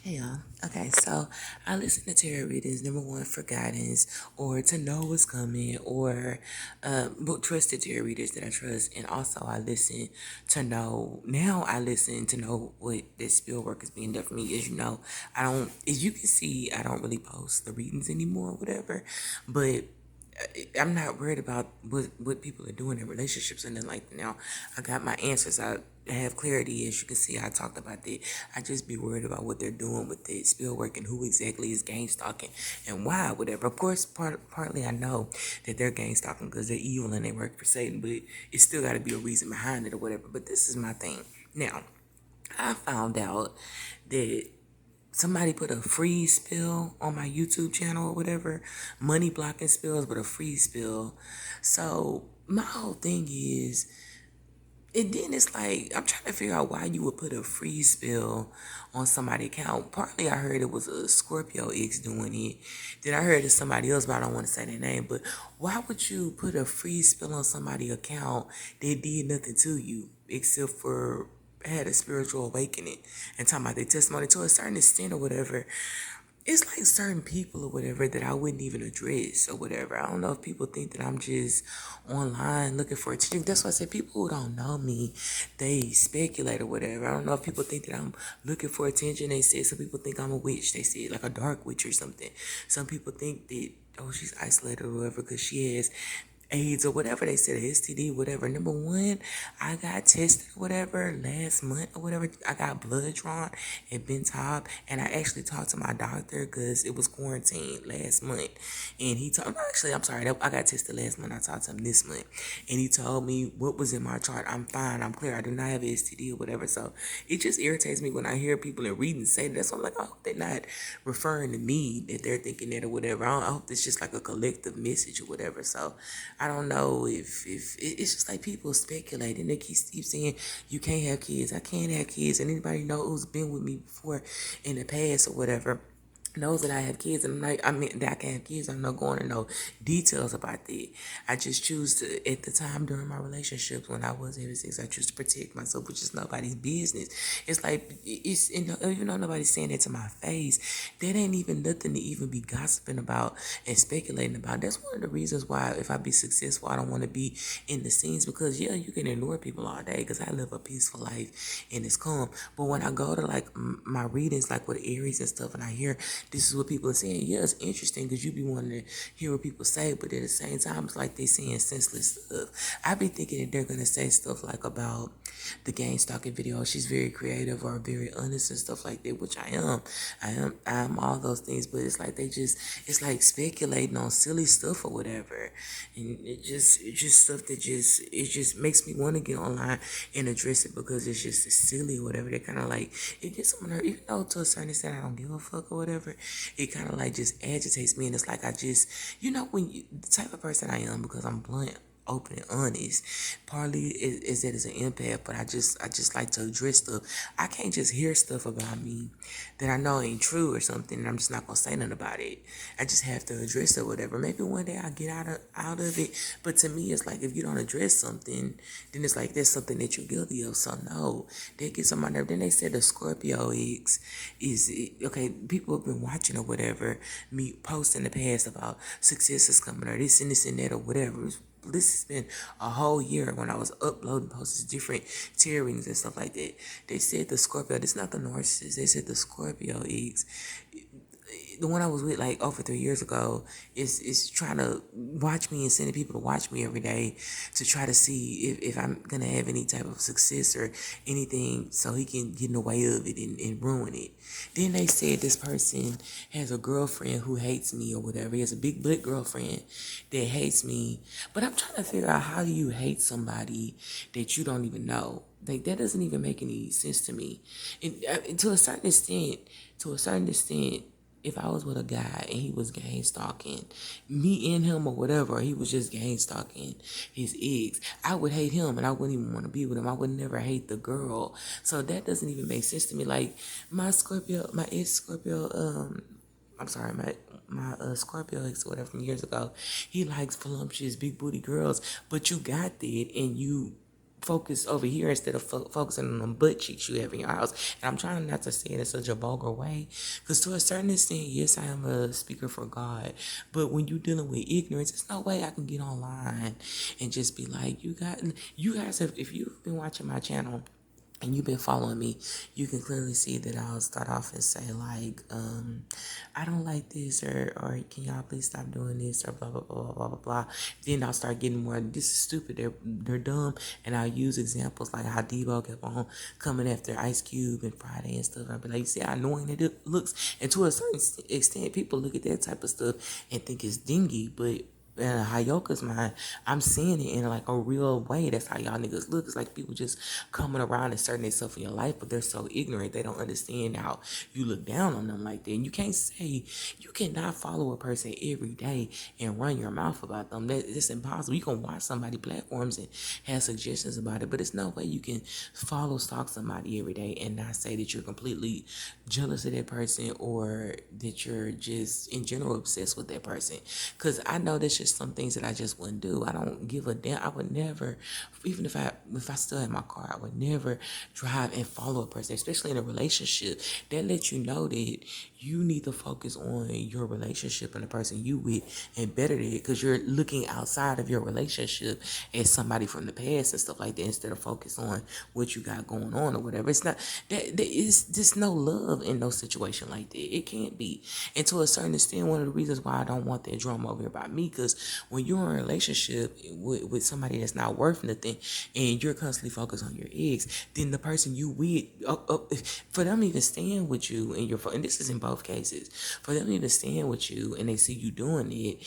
Hey y'all. Okay, so I listen to tarot readings, number one, for guidance or to know what's coming, or book trusted tarot readers that I trust. And also, I listen to know, now I listen to know what this spill work is being done for me. As you know, as you can see, I don't really post the readings anymore or whatever, but I'm not worried about what people are doing in relationships and then like now I got my answers. I have clarity, as you can see. I talked about that. I just be worried about what they're doing with the spill work and who exactly is gang stalking and why, whatever. Of course, partly I know that they're gang stalking because they're evil and they work for Satan, but it's still got to be a reason behind it or whatever. But this is my thing. Now, I found out that somebody put a free spill on my YouTube channel or whatever, money blocking spills, but a free spill. So my whole thing is, and then it's like, I'm trying to figure out why you would put a free spill on somebody's account. Partly I heard it was a Scorpio ex doing it. Then I heard it's somebody else, but I don't want to say their name. But why would you put a free spill on somebody's account that did nothing to you except for had a spiritual awakening and talking about their testimony to a certain extent or whatever? It's like certain people or whatever that I wouldn't even address or whatever. I don't know if people think that I'm just online looking for attention. That's why I say people who don't know me, they speculate or whatever. I don't know if people think that I'm looking for attention. They said some people think I'm a witch. They said like a dark witch or something. Some people think that, oh, she's isolated or whatever because she has AIDS or whatever they said, STD, whatever. Number one, I got tested or whatever last month or whatever. I got blood drawn at Ben Top, and I actually talked to my doctor because it was quarantine last month. And he told, no, actually, I'm sorry, I got tested last month. I talked to him this month, and he told me what was in my chart. I'm fine. I'm clear. I do not have STD or whatever. So it just irritates me when I hear people in readings say that. So I'm like, I hope they're not referring to me, that they're thinking that or whatever. I hope it's just like a collective message or whatever. So I don't know if it's just like people speculating. They keep saying you can't have kids. I can't have kids. And anybody know who's been with me before in the past or whatever knows that I have kids, and I mean that I can have kids. I'm not going to know details about that. I just choose to, at the time during my relationships when I was having sex, I choose to protect myself, which is nobody's business. It's like it's even though nobody's saying that to my face, that ain't even nothing to even be gossiping about and speculating about. That's one of the reasons why if I be successful, I don't want to be in the scenes, because yeah, you can ignore people all day because I live a peaceful life and it's calm. But when I go to like my readings, like with Aries and stuff, and I hear this is what people are saying. Yeah, it's interesting because you be wanting to hear what people say, but at the same time, it's like they saying senseless stuff. I be thinking that they're gonna say stuff like about the gang stalking video. She's very creative or very honest and stuff like that, which I am. I am all those things, but it's like it's like speculating on silly stuff or whatever, and it's just stuff that it just makes me want to get online and address it because it's just silly or whatever. They kind of like, it gets on my nerve, even though to a certain extent I don't give a fuck or whatever. It kind of like just agitates me, and it's like I just, when the type of person I am, because I'm blunt, open and honest. Partly is that it's an empath, but I just like to address stuff. I can't just hear stuff about me that I know ain't true or something, and I'm just not gonna say nothing about it. I just have to address it or whatever. Maybe one day I'll get out of it. But to me, it's like if you don't address something, then it's like there's something that you're guilty of. So no, that gets on my nerve. Then they said the Scorpio is okay. People have been watching or whatever me post in the past about success is coming or this and that or whatever. This has been a whole year when I was uploading posts, different tearings and stuff like that. They said the Scorpio, this is not the narcissist, they said the Scorpio X, the one I was with like over 3 years ago, is trying to watch me and sending people to watch me every day to try to see if I'm gonna have any type of success or anything, so he can get in the way of it and ruin it. Then they said this person has a girlfriend who hates me or whatever. He has a big black girlfriend that hates me. But I'm trying to figure out, how do you hate somebody that you don't even know? Like, that doesn't even make any sense to me. And to a certain extent, if I was with a guy and he was gang stalking me and him or whatever, or he was just gang stalking his ex, I would hate him and I wouldn't even want to be with him. I would never hate the girl. So that doesn't even make sense to me. Like my ex Scorpio, I'm sorry, my Scorpio ex or whatever from years ago, he likes voluptuous big booty girls, but you got that and you focus over here instead of focusing on the butt cheeks you have in your house. And I'm trying not to say it in such a vulgar way, because to a certain extent, yes, I am a speaker for God, but when you're dealing with ignorance, there's no way I can get online and just be like, you guys have, if you've been watching my channel and you've been following me, you can clearly see that I'll start off and say like, I don't like this, or can y'all please stop doing this, or blah blah blah blah blah blah blah. Then I'll start getting more, this is stupid, they're dumb, and I'll use examples like how Debo kept on coming after Ice Cube and Friday and stuff. I'll be like, you see how annoying it looks, and to a certain extent, people look at that type of stuff and think it's dingy, but Hayoka's mind, I'm seeing it in like a real way. That's how y'all niggas look. It's like people just coming around and starting themselves in your life, but they're so ignorant. They don't understand how you look down on them like that. And you can't say, you cannot follow a person every day and run your mouth about them. It's impossible. You can watch somebody platforms and have suggestions about it, but it's no way you can stalk somebody every day and not say that you're completely jealous of that person, or that you're just in general obsessed with that person. Because I know there's just some things that I just wouldn't do. I don't give a damn. I would never, even if I still had my car, I would never drive and follow a person, especially in a relationship. That lets you know that you need to focus on your relationship and the person you with and better it, because you're looking outside of your relationship as somebody from the past and stuff like that, instead of focus on what you got going on or whatever. It's not that is just no love in no situation like that. It can't be. And to a certain extent, one of the reasons why I don't want that drama over here about me, because when you're in a relationship with somebody that's not worth nothing, and you're constantly focused on your ex, then the person you with, for them even staying with you and this is in both cases, for them even staying with you and they see you doing it,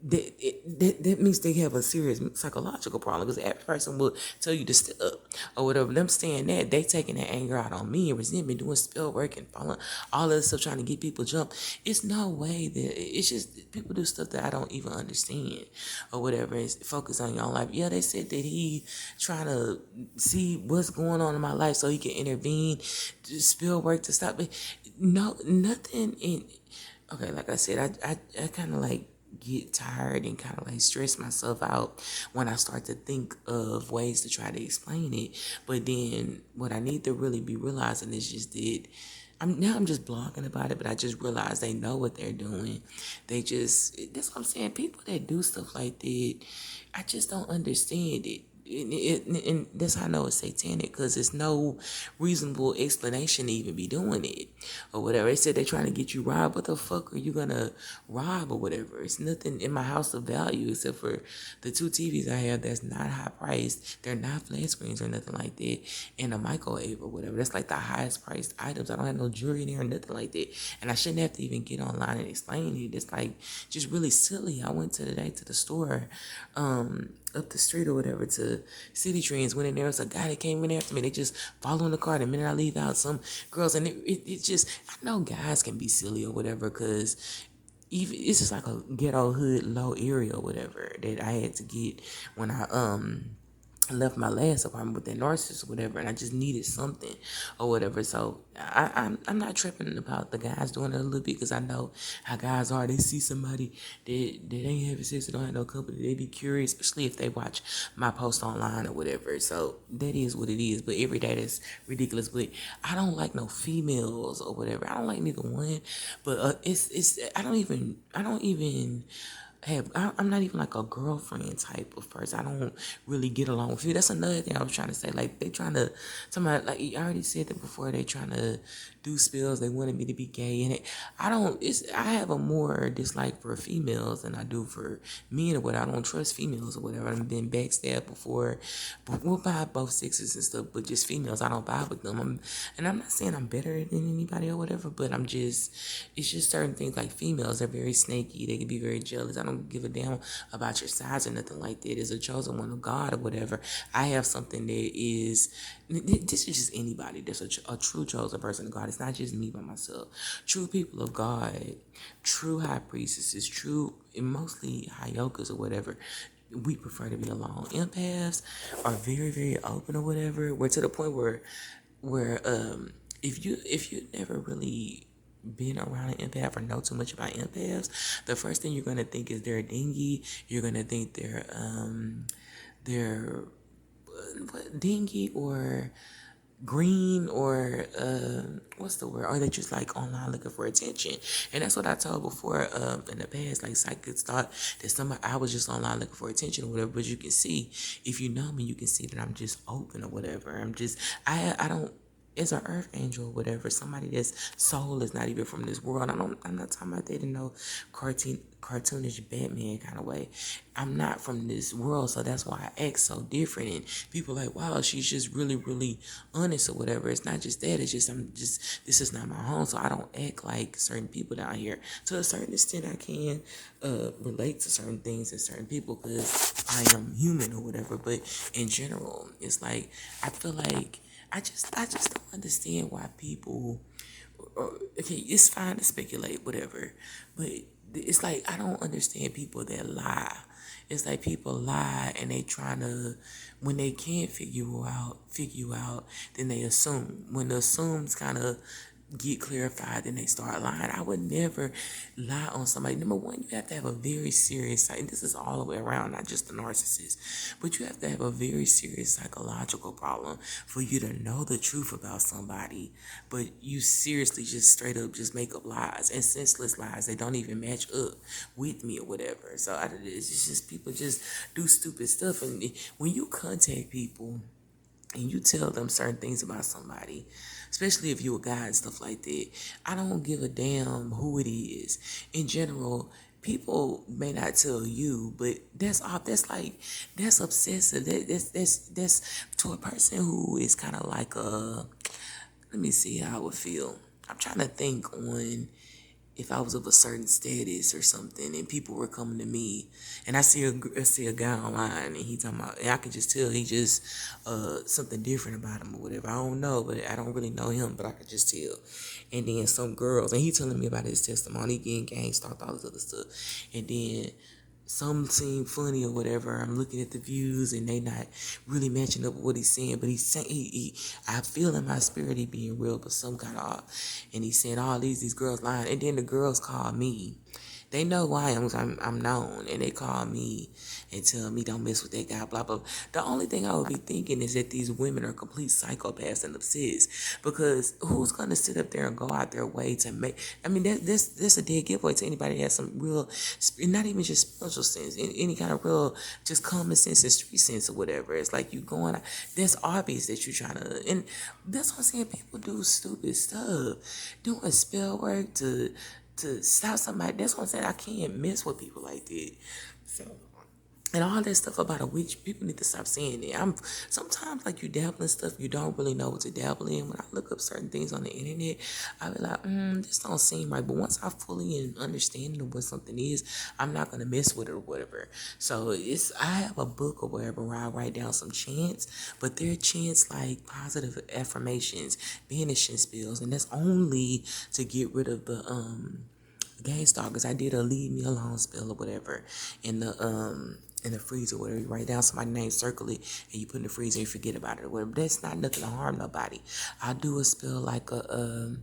that means they have a serious psychological problem, because every person will tell you to step up or whatever. Them saying that, they taking that anger out on me and resentment, doing spell work and following all of this stuff, trying to get people jump. It's no way that, it's just people do stuff that I don't even understand or whatever. It's focus on your own life. Yeah, they said that he trying to see what's going on in my life so he can intervene, do spell work to stop it. No, nothing in. Okay, like I said, I kind of like get tired and kind of like stress myself out when I start to think of ways to try to explain it. But then what I need to really be realizing is just that I'm just blogging about it, but I just realized they know what they're doing. That's what I'm saying. People that do stuff like that, I just don't understand it. And that's how I know it's satanic, because there's no reasonable explanation to even be doing it or whatever. They said they're trying to get you robbed. What the fuck are you gonna rob or whatever? It's nothing in my house of value except for the two TVs I have that's not high priced. They're not flat screens or nothing like that, and a microwave or whatever. That's like the highest priced items. I don't have no jewelry in there or nothing like that, and I shouldn't have to even get online and explain it. It's like just really silly. I went today to the store, up the street or whatever, to City Trends. When in there was a guy that came in after me. They just follow in the car. The minute I leave out, some girls, and it just, I know guys can be silly or whatever, because even it's just like a ghetto hood low area or whatever that I had to get when I left my last apartment with that narcissist or whatever, and I just needed something or whatever. So I'm not tripping about the guys doing it a little bit, because I know how guys are. They see somebody that ain't having sex, that don't have no company, they be curious, especially if they watch my post online or whatever. So that is what it is. But every day that's ridiculous. But I don't like no females or whatever. I don't like neither one. But it's I don't even I'm not even like a girlfriend type of person. I don't really get along with you. That's another thing I was trying to say. Like, they trying to, somebody, like, you already said that before, they trying to do spills. They wanted me to be gay. And I have a more dislike for females than I do for men or whatever. I don't trust females or whatever. I've been backstabbed before. But we'll vibe both sexes and stuff, but just females, I don't vibe with them. And I'm not saying I'm better than anybody or whatever, but it's just certain things like females are very snaky. They can be very jealous. I don't give a damn about your size or nothing like that. As a chosen one of God or whatever, I have something that is, this is just anybody that's a true chosen person of God. It's not just me by myself. True people of God, true high priestesses, true, and mostly high yokas or whatever, we prefer to be alone. Empaths are very, very open or whatever. We're to the point where if you never really been around an empath or know too much about empaths, the first thing you're gonna think is they're dingy. You're gonna think they're what dingy or green or what's the word? Or they just like online looking for attention. And that's what I told before in the past. Like psychics thought that somebody I was just online looking for attention or whatever. But you can see, if you know me, you can see that I'm just open or whatever. I don't. It's an earth angel or whatever. Somebody that's soul is not even from this world. I'm not talking about that in no cartoonish Batman kind of way. I'm not from this world, so that's why I act so different. And people like, wow, she's just really, really honest or whatever. It's not just that. It's just this is not my home, so I don't act like certain people down here. To a certain extent, I can relate to certain things and certain people because I am human or whatever. But in general, it's like I feel like I just don't understand why people. Okay, it's fine to speculate, whatever, but it's like I don't understand people that lie. It's like people lie and they trying to, when they can't figure you out, then they assume. When the assumes kind of get clarified, then they start lying. I would never lie on somebody. Number one, you have to have a very serious, and this is all the way around, not just the narcissist, but you have to have a very serious psychological problem for you to know the truth about somebody, but you seriously just straight up just make up lies and senseless lies that don't even match up with me or whatever. So it's just people just do stupid stuff, and when you contact people and you tell them certain things about somebody, especially if you're a guy and stuff like that, I don't give a damn who it is. In general, people may not tell you, but that's obsessive. That's to a person who is kind of like a. Let me see how I would feel. I'm trying to think on if I was of a certain status or something, and people were coming to me, and I see a guy online, and he talking about, and I can just tell he just something different about him or whatever. I don't know, but I don't really know him, but I could just tell. And then some girls, and he telling me about his testimony, getting gang stalked, all this other stuff, and then some seem funny or whatever. I'm looking at the views and they not really matching up with what he's saying, but he's saying I feel in my spirit he being real, but some kind of off. And he's saying all these girls lying, and then the girls call me. They know who I am. 'Cause I'm known, and they call me and tell me don't mess with that guy. Blah blah. The only thing I would be thinking is that these women are complete psychopaths and obsessed. Because who's gonna sit up there and go out their way to make? I mean, this a dead giveaway to anybody that has some real, not even just spiritual sense, any kind of real, just common sense and street sense or whatever. It's like you going. That's obvious that you're trying to, and that's what I'm saying. People do stupid stuff, doing spell work to stop somebody. That's what I'm saying. I can't mess with people like that. So, and all that stuff about a witch, people need to stop saying it. I'm sometimes like you dabble in stuff you don't really know what to dabble in. When I look up certain things on the internet, I be like, this don't seem right. But once I fully and understand what something is, I'm not gonna mess with it or whatever. So I have a book or whatever where I write down some chants, but they're chants like positive affirmations, banishing spells, and that's only to get rid of the gang stalkers. I did a leave me alone spell or whatever in the freezer, whatever. You write down somebody's name, circle it, and you put in the freezer and you forget about it or whatever. That's not nothing to harm nobody. I do a spell like a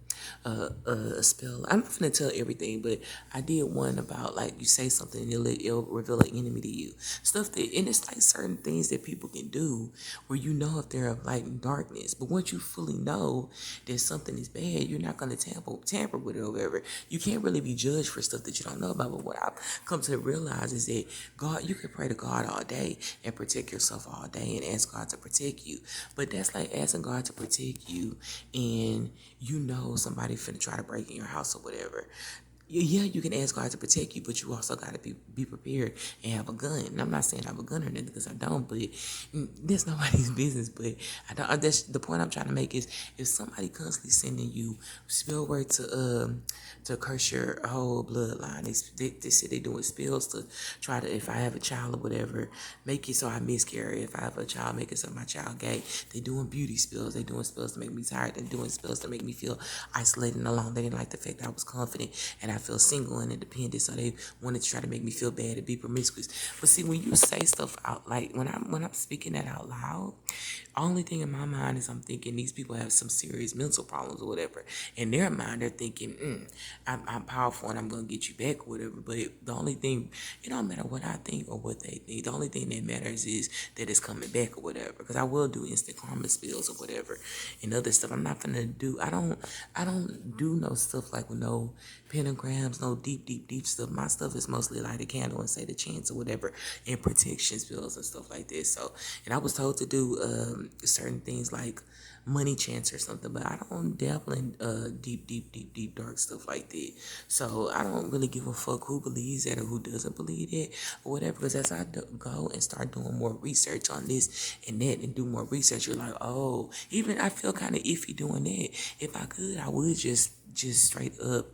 spell. I'm not gonna tell everything, but I did one about like you say something and it'll reveal an enemy to you. Stuff that, and it's like certain things that people can do where you know if they're of light and darkness. But once you fully know that something is bad, you're not gonna tamper with it or whatever. You can't really be judged for stuff that you don't know about. But what I've come to realize is that God, you can pray to God all day and protect yourself all day and ask God to protect you. But that's like asking God to protect you and you know somebody finna try to break in your house or whatever. Yeah, you can ask God to protect you, but you also got to be prepared and have a gun. And I'm not saying I have a gun or nothing because I don't, but that's nobody's business. But I don't. That's the point I'm trying to make is if somebody constantly sending you spell work to curse your whole bloodline, they say they doing spells to try to, if I have a child or whatever, make it so I miscarry. If I have a child, make it so my child gay. They doing beauty spells. They doing spells to make me tired. They doing spells to make me feel isolated and alone. They didn't like the fact that I was confident and I I feel single and independent, so they wanted to try to make me feel bad and be promiscuous. But see, when you say stuff out, like when I'm speaking that out loud, only thing in my mind is I'm thinking these people have some serious mental problems or whatever. In their mind, they're thinking, I'm powerful and I'm gonna get you back or whatever. But the only thing, it don't matter what I think or what they think. The only thing that matters is that it's coming back or whatever. Because I will do instant karma spills or whatever and other stuff. I'm not gonna do. I don't do no stuff like with no pentagrams, no deep stuff. My stuff is mostly light a candle and say the chants or whatever, and protection spells and stuff like this. So, and I was told to do certain things like money chants or something, but I don't dabble in deep dark stuff like that. So I don't really give a fuck who believes that or who doesn't believe it or whatever. Because as I go and start doing more research on this and that and do more research, you're like, oh, even I feel kind of iffy doing that. If I could, I would just straight up.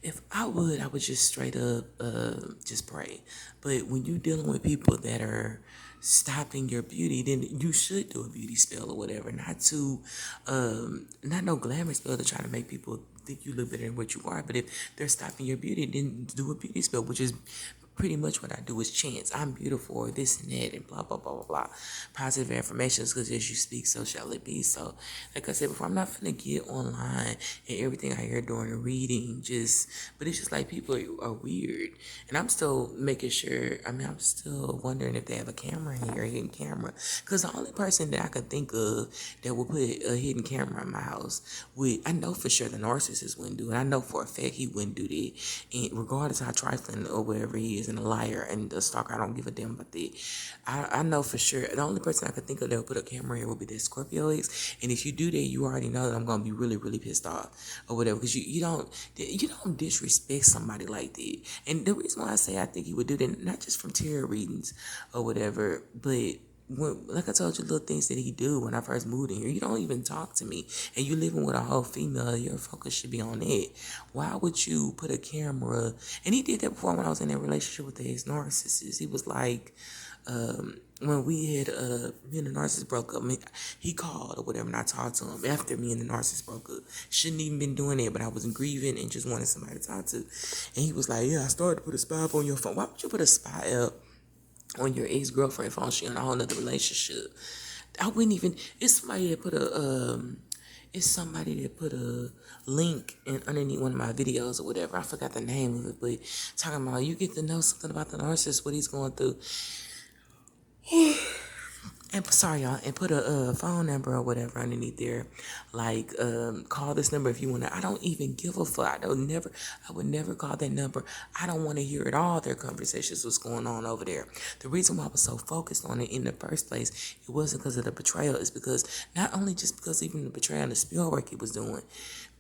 If I would just straight up just pray. But when you're dealing with people that are stopping your beauty, then you should do a beauty spell or whatever. Not no glamour spell to try to make people think you look better than what you are. But if they're stopping your beauty, then do a beauty spell, which is pretty much what I do is chants. I'm beautiful, or this and that, and blah, blah, blah, blah, blah. Positive affirmations, because as you speak, so shall it be. So, like I said before, I'm not finna get online and everything I hear during the reading, but it's just like people are weird. And I'm still making sure, I'm still wondering if they have a camera in here, a hidden camera. Because the only person that I could think of that would put a hidden camera in my house I know for sure the narcissist wouldn't do it. I know for a fact he wouldn't do that. And regardless how trifling or whatever he is, and a liar and a stalker, I don't give a damn about that. I know for sure the only person I could think of that would put a camera in would be that Scorpio X. And if you do that, you already know that I'm gonna be really, really pissed off or whatever, because you don't disrespect somebody like that. And the reason why I say I think he would do that, not just from tarot readings or whatever, but like I told you, little things that he do when I first moved in here. You don't even talk to me, and you living with a whole female. Your focus should be on it. Why would you put a camera? And he did that before when I was in that relationship with his narcissist. He was like, when we had me and the narcissist broke up, he called or whatever, and I talked to him after me and the narcissist broke up. Shouldn't even been doing it, but I was grieving and just wanted somebody to talk to. And he was like, "Yeah, I started to put a spy up on your phone." Why would you put a spy up on your ex-girlfriend phone? She in a whole nother relationship. I wouldn't even. It's somebody that put a link in underneath one of my videos or whatever. I forgot the name of it, but talking about you get to know something about the narcissist, what he's going through. And sorry, y'all, and put a phone number or whatever underneath there, like call this number if you want to. I don't even give a fuck. I would never call that number. I don't want to hear at all their conversations, what's going on over there. The reason why I was so focused on it in the first place, it wasn't because of the betrayal. It's because not only just because even the betrayal and the spell work he was doing,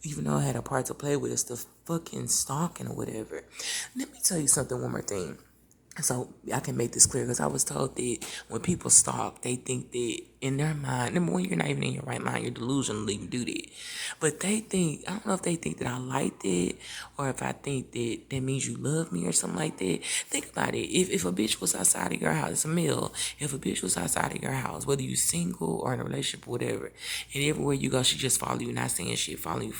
even though I had a part to play with, it's the fucking stalking or whatever. Let me tell you something, one more thing. So I can make this clear, because I was told that when people stalk, they think that in their mind, number one, you're not even in your right mind, you're delusional to even do that. But they think, I don't know if they think that I like that, or if I think that that means you love me or something like that. Think about it. If a bitch was outside of your house, it's a male. If a bitch was outside of your house, whether you single or in a relationship or whatever, and everywhere you go, she just follow you, not saying shit, follow you.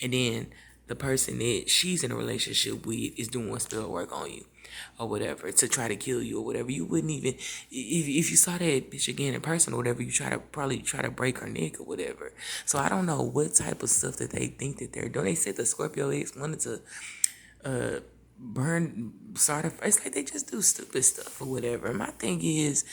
And then the person that she's in a relationship with is doing spell work on you or whatever to try to kill you or whatever. You wouldn't even, if you saw that bitch again in person or whatever, you probably try to break her neck or whatever. So I don't know what type of stuff that they think that they're doing. They said the Scorpio X wanted to it's like they just do stupid stuff or whatever. My thing is,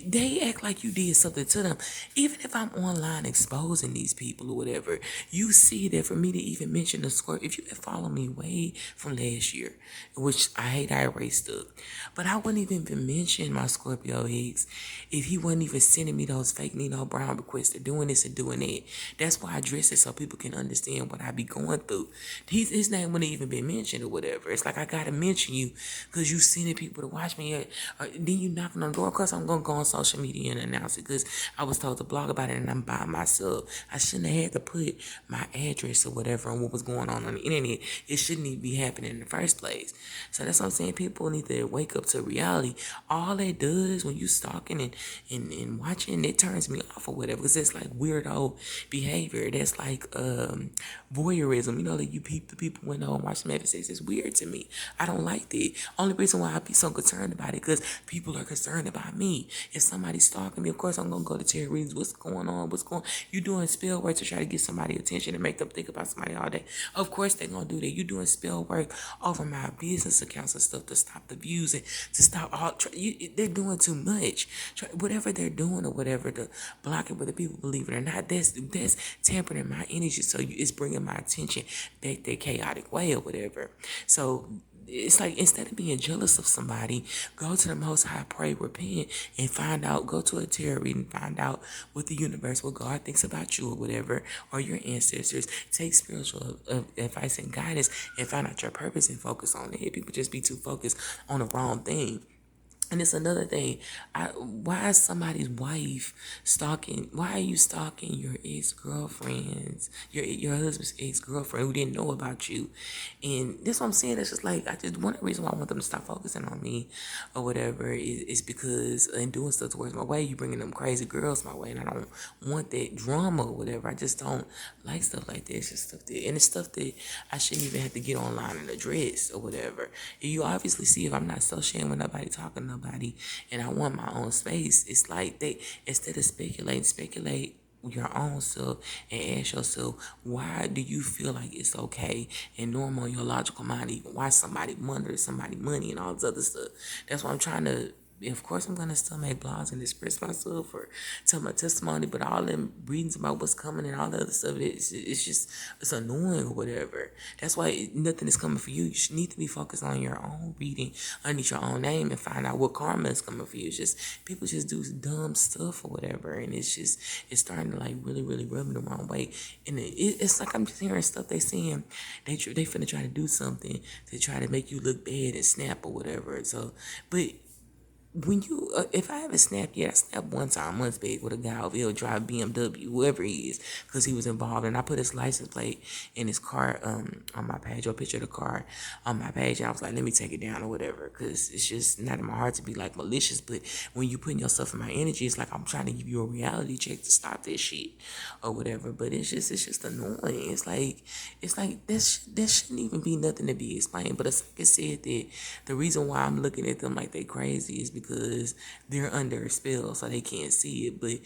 they act like you did something to them. Even if I'm online exposing these people or whatever, you see that for me to even mention the Scorpio, if you had followed me way from last year, which I hate I erased up, but I wouldn't even mention my Scorpio X if he wasn't even sending me those fake Nino Brown requests of doing this and doing that. That's why I address it so people can understand what I be going through. His name wouldn't even be mentioned or whatever. It's like I gotta mention you because you sending people to watch me. Or then you knocking on the door. Of course, I'm gonna go on social media and announce it because I was told to blog about it and I'm by myself. I shouldn't have had to put my address or whatever on what was going on the internet. It shouldn't even be happening in the first place. So that's what I'm saying. People need to wake up to reality. All it does when you stalking and watching, it turns me off or whatever because it's like weirdo behavior. That's like voyeurism. You know, that you peep the people when and watch them have sex. It's weird to me. I don't like that. Only reason why I be so concerned about it because people are concerned about me. If somebody's stalking me, of course I'm gonna go to Terry Reads. What's going on? You doing spell work to try to get somebody attention and make them think about somebody all day. Of course they're gonna do that. You doing spell work over my business accounts and stuff to stop the views and to stop all. They're doing too much. Whatever they're doing or whatever to block it, whether people believe it or not, that's tampering my energy. So it's bringing my attention back that chaotic way or whatever. So it's like instead of being jealous of somebody, go to the Most High, pray, repent, and find out. Go to a tarot reading, find out what the universe, what God thinks about you or whatever, or your ancestors. Take spiritual advice and guidance, and find out your purpose and focus on it. People just be too focused on the wrong thing. And it's another thing. Why is somebody's wife stalking? Why are you stalking your ex-girlfriends, your husband's ex-girlfriend who didn't know about you? And this what I'm saying. It's just like one of the reasons why I want them to stop focusing on me or whatever is because in doing stuff towards my way, you bringing them crazy girls my way, and I don't want that drama or whatever. I just don't like stuff like that. It's just stuff that, and it's stuff that I shouldn't even have to get online and address or whatever. And you obviously see if I'm not associating with nobody, talking to nobody, and I want my own space. It's like they, instead of speculate your own self and ask yourself, why do you feel like it's okay and normal in your logical mind, even why somebody money and all this other stuff. That's why I'm trying to. Of course, I'm gonna still make blogs and express myself or tell my testimony, but all them readings about what's coming and all the other stuff, it's annoying or whatever. That's why nothing is coming for you. You should need to be focused on your own reading underneath your own name and find out what karma is coming for you. It's just people just do dumb stuff or whatever, and it's starting to like really rub me the wrong way. And it's like I'm just hearing stuff they saying they finna try to do something to try to make you look bad and snap or whatever. So, but when you, if I haven't snapped yet, I snapped one time, months back with a guy over here drive BMW, whoever he is, because he was involved, and I put his license plate in his car, on my page, or a picture of the car on my page, and I was like, let me take it down or whatever, because it's just not in my heart to be like malicious, but when you putting yourself in my energy, it's like I'm trying to give you a reality check to stop this shit or whatever, but it's just annoying. It's like this shouldn't even be nothing to be explained, but it's like I said that the reason why I'm looking at them like they crazy is because they're under a spell, so they can't see it. But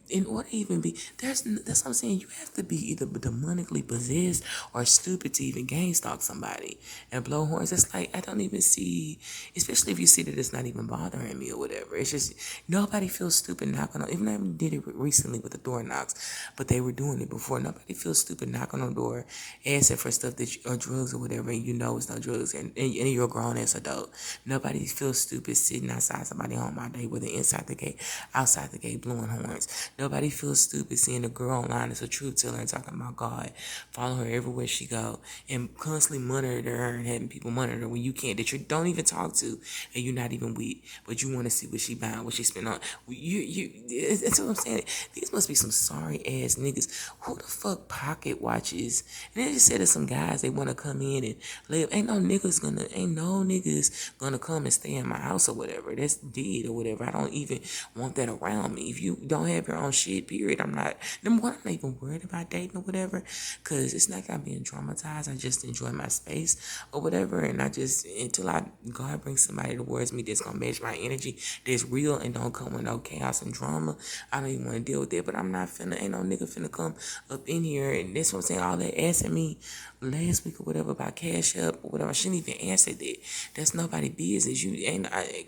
in order to even be, that's what I'm saying. You have to be either demonically possessed or stupid to even gang stalk somebody and blow horns. It's like I don't even see, especially if you see that it's not even bothering me or whatever. It's just nobody feels stupid knocking on. Even I did it recently with the door knocks, but they were doing it before. Nobody feels stupid knocking on the door, asking for stuff that or drugs or whatever, and you know it's no drugs, and you're a grown ass adult. Nobody feels stupid sitting outside somebody home all day, whether inside the gate, outside the gate, blowing horns. Nobody feels stupid seeing a girl online that's a truth teller and talking about God, follow her everywhere she go, and constantly monitor her and having people monitor her when you can't, that you don't even talk to, and you're not even with, but you want to see what she buying, what she spend on. That's what I'm saying. These must be some sorry ass niggas. Who the fuck pocket watches? And they just said to some guys they want to come in and live. Ain't no niggas gonna come and stay in my house or whatever. That's dead or whatever. I don't even want that around me. If you don't have your own shit, period, I'm not even worried about dating or whatever, because it's not like I'm being traumatized. I just enjoy my space or whatever, and I just, until God brings somebody towards me that's gonna match my energy, that's real and don't come with no chaos and drama, I don't even want to deal with it. But I'm not ain't no nigga finna come up in here, and that's what I'm saying, all that asking me last week or whatever about Cash App or whatever, I shouldn't even answer that. That's nobody business. You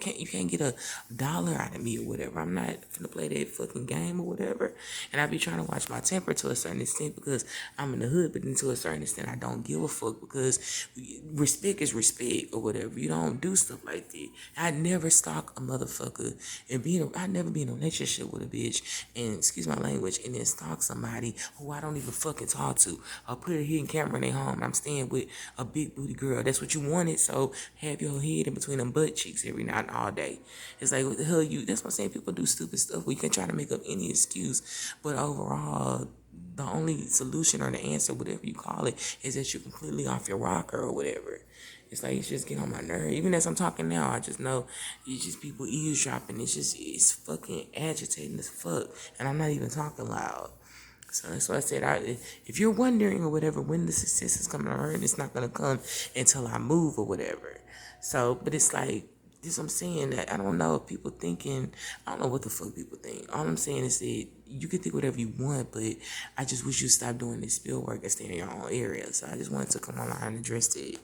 can't get $1 out of me or whatever. I'm not finna play that fucking game or whatever. And I be trying to watch my temper to a certain extent because I'm in the hood, but then to a certain extent I don't give a fuck, because respect is respect or whatever. You don't do stuff like that. I never stalk a motherfucker, and I never be in a relationship with a bitch, and excuse my language, and then stalk somebody who I don't even fucking talk to, or put a hidden camera in their home home. I'm staying with a big booty girl. That's what you wanted. So have your head in between them butt cheeks every night and all day. It's like, what the hell you, that's what I'm saying. People do stupid stuff. We can try to make up any excuse. But overall, the only solution or the answer, whatever you call it, is that you're completely off your rocker or whatever. It's like, it's just getting on my nerve. Even as I'm talking now, I just know it's just people eavesdropping. It's fucking agitating as fuck. And I'm not even talking loud. So that's why I said, if you're wondering or whatever when the success is coming on her, it's not going to come until I move or whatever. So, but it's like, this I'm saying that I don't know if people thinking, I don't know what the fuck people think. All I'm saying is that you can think whatever you want, but I just wish you stop doing this spill work and stay in your own area. So I just wanted to come online and address it.